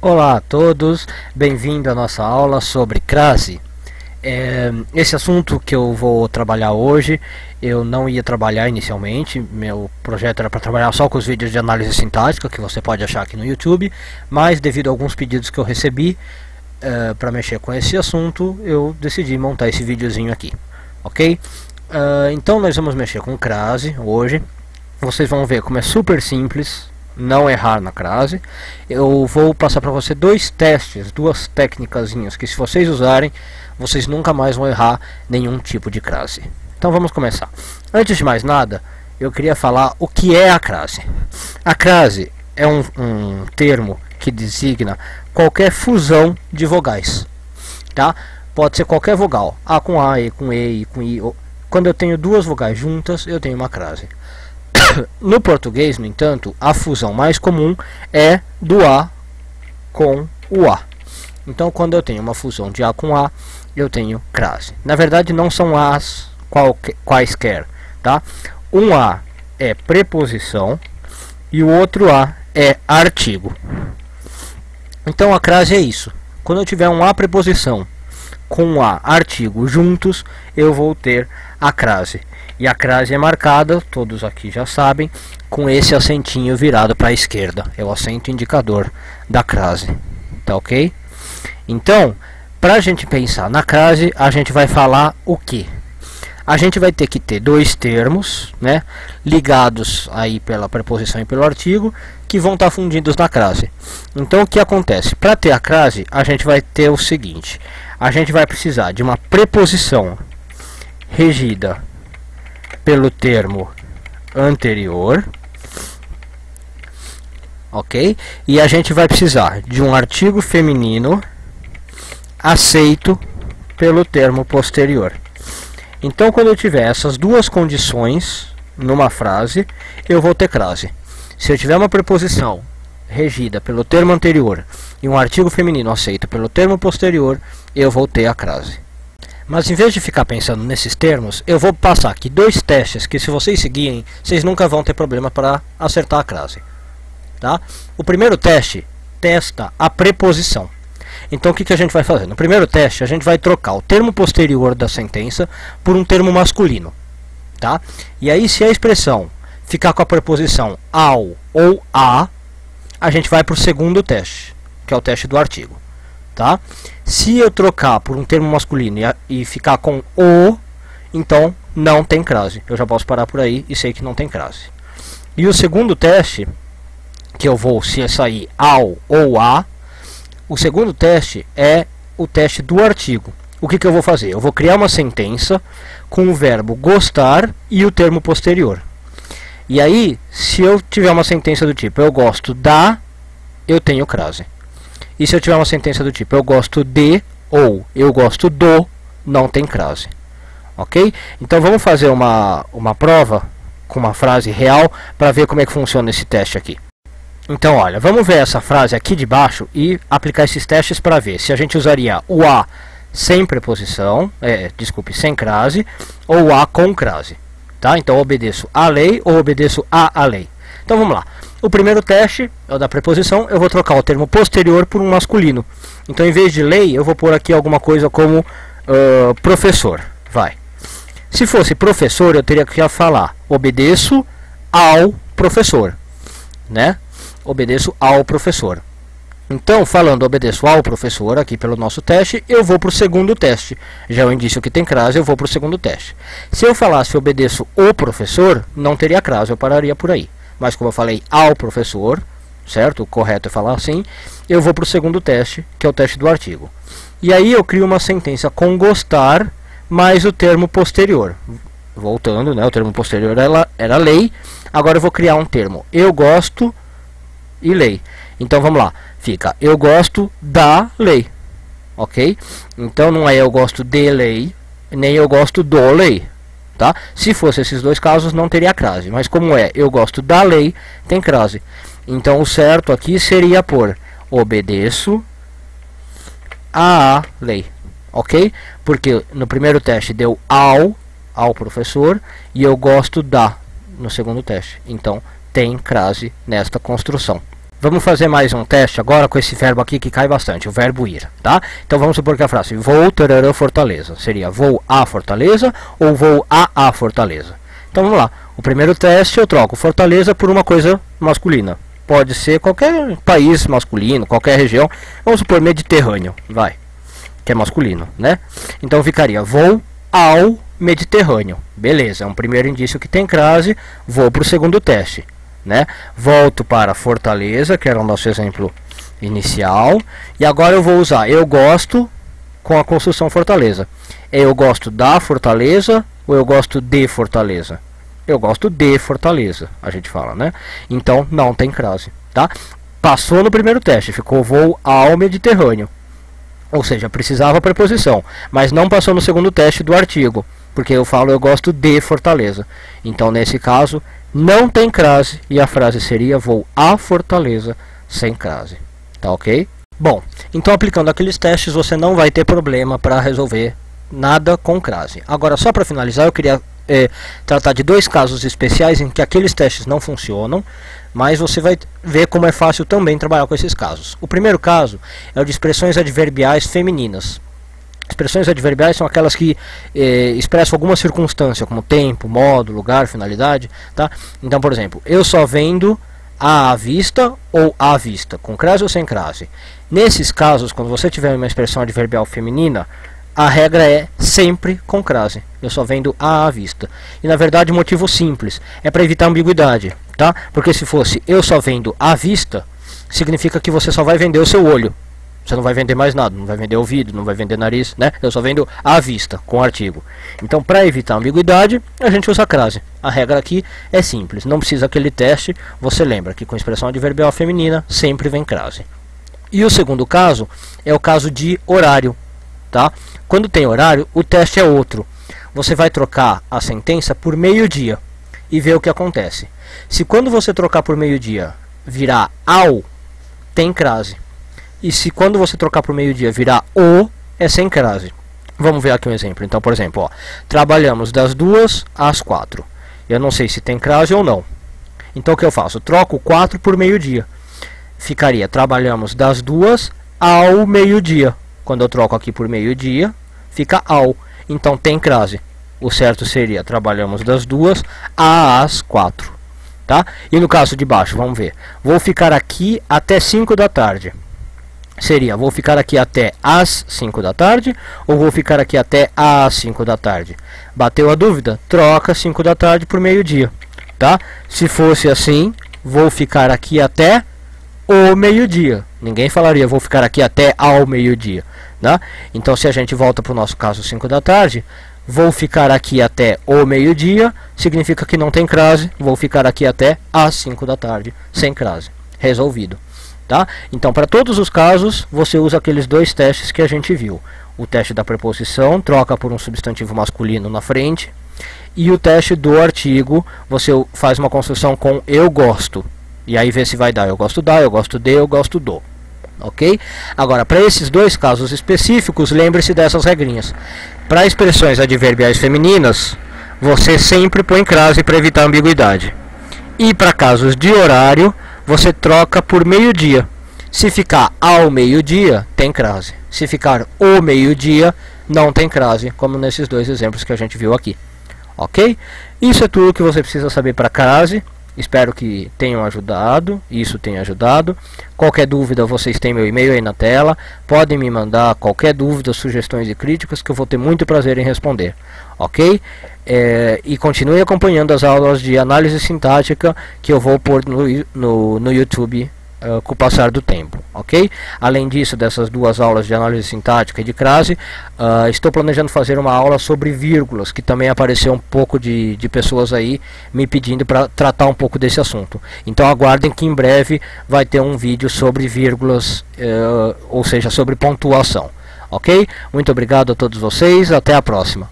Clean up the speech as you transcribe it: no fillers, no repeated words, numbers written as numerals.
Olá a todos, bem-vindo à nossa aula sobre crase. Esse assunto que eu vou trabalhar hoje, eu não ia trabalhar inicialmente, meu projeto era para trabalhar só com os vídeos de análise sintática, que você pode achar aqui no YouTube, mas devido a alguns pedidos que eu recebi para mexer com esse assunto, eu decidi montar esse videozinho aqui, ok? Então nós vamos mexer com crase hoje, vocês vão ver como é super simples não errar na crase. Eu vou passar para você dois testes, duas técnicazinhas que se vocês usarem, vocês nunca mais vão errar nenhum tipo de crase. Então vamos começar. Antes de mais nada, eu queria falar o que é a crase. A crase é um termo que designa qualquer fusão de vogais, tá? Pode ser qualquer vogal, A com A, E com E, I com I. Quando eu tenho duas vogais juntas, eu tenho uma crase. No português, no entanto, a fusão mais comum é do A com o A. Então, quando eu tenho uma fusão de A com A, eu tenho crase. Na verdade, não são As quaisquer, tá? Um A é preposição e o outro A é artigo. Então, a crase é isso. Quando eu tiver um A preposição com um A artigo juntos, eu vou ter a crase. E a crase é marcada, todos aqui já sabem, com esse acentinho virado para a esquerda. É o acento indicador da crase. Tá ok? Então, para a gente pensar na crase, a gente vai falar o que? A gente vai ter que ter dois termos, né, ligados aí pela preposição e pelo artigo, que vão estar fundidos na crase. Então, o que acontece? Para ter a crase, a gente vai ter o seguinte. A gente vai precisar de uma preposição regida pelo termo anterior, ok? E a gente vai precisar de um artigo feminino aceito pelo termo posterior. Então, quando eu tiver essas duas condições numa frase, eu vou ter crase. Se eu tiver uma preposição regida pelo termo anterior e um artigo feminino aceito pelo termo posterior, eu vou ter a crase. Mas em vez de ficar pensando nesses termos, eu vou passar aqui dois testes que, se vocês seguirem, vocês nunca vão ter problema para acertar a crase, tá? O primeiro teste testa a preposição. Então o que a gente vai fazer? No primeiro teste, a gente vai trocar o termo posterior da sentença por um termo masculino, tá? E aí, se a expressão ficar com a preposição ao ou a gente vai para o segundo teste, que é o teste do artigo. Tá? Se eu trocar por um termo masculino e ficar com o, então não tem crase. Eu já posso parar por aí e sei que não tem crase. E o segundo teste, que eu vou, se sair ao ou a, o segundo teste é o teste do artigo. O que eu vou fazer? Eu vou criar uma sentença com o verbo gostar e o termo posterior. E aí, se eu tiver uma sentença do tipo eu gosto da, eu tenho crase. E se eu tiver uma sentença do tipo eu gosto de ou eu gosto do, não tem crase. Ok? Então vamos fazer uma prova com uma frase real para ver como é que funciona esse teste aqui. Então olha, vamos ver essa frase aqui de baixo e aplicar esses testes para ver se a gente usaria o a sem preposição, sem crase, ou o a com crase. Tá? Então obedeço à lei ou obedeço à lei. Então vamos lá. O primeiro teste é o da preposição. Eu vou trocar o termo posterior por um masculino. Então, em vez de lei, eu vou pôr aqui alguma coisa como professor. Vai. Se fosse professor, eu teria que falar obedeço ao professor, né? Obedeço ao professor. Então, falando obedeço ao professor aqui pelo nosso teste, eu vou para o segundo teste. Já é um indício que tem crase, eu vou para o segundo teste. Se eu falasse obedeço o professor, não teria crase, eu pararia por aí. Mas como eu falei ao professor, certo? O correto é falar assim. Eu vou para o segundo teste, que é o teste do artigo. E aí eu crio uma sentença com gostar mais o termo posterior. Voltando, né? O termo posterior era lei. Agora eu vou criar um termo eu gosto e lei. Então vamos lá. Fica eu gosto da lei. Ok? Então não é eu gosto de lei, nem eu gosto do lei. Tá? Se fosse esses dois casos, não teria crase. Mas como é eu gosto da lei, tem crase. Então o certo aqui seria por obedeço à lei. Ok? Porque no primeiro teste deu ao professor e eu gosto da no segundo teste. Então tem crase nesta construção. Vamos fazer mais um teste agora com esse verbo aqui que cai bastante, o verbo ir, tá? Então vamos supor que a frase vou tarará Fortaleza seria vou a Fortaleza ou vou a Fortaleza. Então vamos lá, o primeiro teste eu troco Fortaleza por uma coisa masculina. Pode ser qualquer país masculino, qualquer região, vamos supor Mediterrâneo, vai, que é masculino, né? Então ficaria vou ao Mediterrâneo, beleza, é um primeiro indício que tem crase, vou para o segundo teste. Né? Volto para Fortaleza, que era o nosso exemplo inicial, e agora eu vou usar eu gosto com a construção Fortaleza. Eu gosto da Fortaleza ou eu gosto de Fortaleza? Eu gosto de Fortaleza, a gente fala, né? Então não tem crase, tá? Passou no primeiro teste, ficou vou ao Mediterrâneo, ou seja, precisava a preposição, mas não passou no segundo teste do artigo, porque eu falo eu gosto de Fortaleza. Então nesse caso não tem crase e a frase seria vou a Fortaleza sem crase, tá ok? Bom, então aplicando aqueles testes você não vai ter problema para resolver nada com crase. Agora só para finalizar eu queria tratar de dois casos especiais em que aqueles testes não funcionam, mas você vai ver como é fácil também trabalhar com esses casos. O primeiro caso é o de expressões adverbiais femininas. Expressões adverbiais são aquelas que expressam alguma circunstância, como tempo, modo, lugar, finalidade, tá? Então, por exemplo, eu só vendo à vista ou à vista, com crase ou sem crase. Nesses casos, quando você tiver uma expressão adverbial feminina, a regra é sempre com crase. Eu só vendo à vista. E na verdade, motivo simples, é para evitar ambiguidade, tá? Porque se fosse eu só vendo à vista, significa que você só vai vender o seu olho. Você não vai vender mais nada, não vai vender ouvido, não vai vender nariz, né? Eu só vendo à vista, com artigo. Então, para evitar ambiguidade, a gente usa crase. A regra aqui é simples, não precisa aquele teste. Você lembra que com expressão adverbial feminina, sempre vem crase. E o segundo caso é o caso de horário, tá? Quando tem horário, o teste é outro. Você vai trocar a sentença por meio-dia e ver o que acontece. Se quando você trocar por meio-dia virar ao, tem crase. E se quando você trocar por meio-dia virar o, é sem crase. Vamos ver aqui um exemplo. Então, por exemplo, ó, trabalhamos das 2 às 4. Eu não sei se tem crase ou não. Então o que eu faço? Troco 4 por meio-dia. Ficaria trabalhamos das 2 ao meio-dia. Quando eu troco aqui por meio-dia, fica ao. Então tem crase. O certo seria trabalhamos das 2 às 4. Tá? E no caso de baixo, vamos ver. Vou ficar aqui até 5 da tarde. Seria, vou ficar aqui até às 5 da tarde ou vou ficar aqui até às 5 da tarde? Bateu a dúvida? Troca 5 da tarde por meio-dia, tá? Se fosse assim, vou ficar aqui até o meio-dia. Ninguém falaria, vou ficar aqui até ao meio-dia, tá? Então, se a gente volta para o nosso caso 5 da tarde, vou ficar aqui até o meio-dia, significa que não tem crase, vou ficar aqui até às 5 da tarde, sem crase. Resolvido. Tá? Então, para todos os casos, você usa aqueles dois testes que a gente viu. O teste da preposição, troca por um substantivo masculino na frente. E o teste do artigo, você faz uma construção com eu gosto. E aí vê se vai dar eu gosto da, eu gosto de, eu gosto do. Ok? Agora, para esses dois casos específicos, lembre-se dessas regrinhas. Para expressões adverbiais femininas, você sempre põe crase para evitar ambiguidade. E para casos de horário, você troca por meio-dia. Se ficar ao meio-dia, tem crase. Se ficar o meio-dia, não tem crase, como nesses dois exemplos que a gente viu aqui. Ok? Isso é tudo que você precisa saber para crase. Espero que tenham ajudado. Isso tenha ajudado. Qualquer dúvida, vocês têm meu e-mail aí na tela. Podem me mandar qualquer dúvida, sugestões e críticas que eu vou ter muito prazer em responder. Ok? E continue acompanhando as aulas de análise sintática que eu vou pôr no YouTube com o passar do tempo, ok? Além disso, dessas duas aulas de análise sintática e de crase, estou planejando fazer uma aula sobre vírgulas, que também apareceu um pouco de pessoas aí me pedindo para tratar um pouco desse assunto. Então aguardem que em breve vai ter um vídeo sobre vírgulas, ou seja, sobre pontuação, ok? Muito obrigado a todos vocês, até a próxima.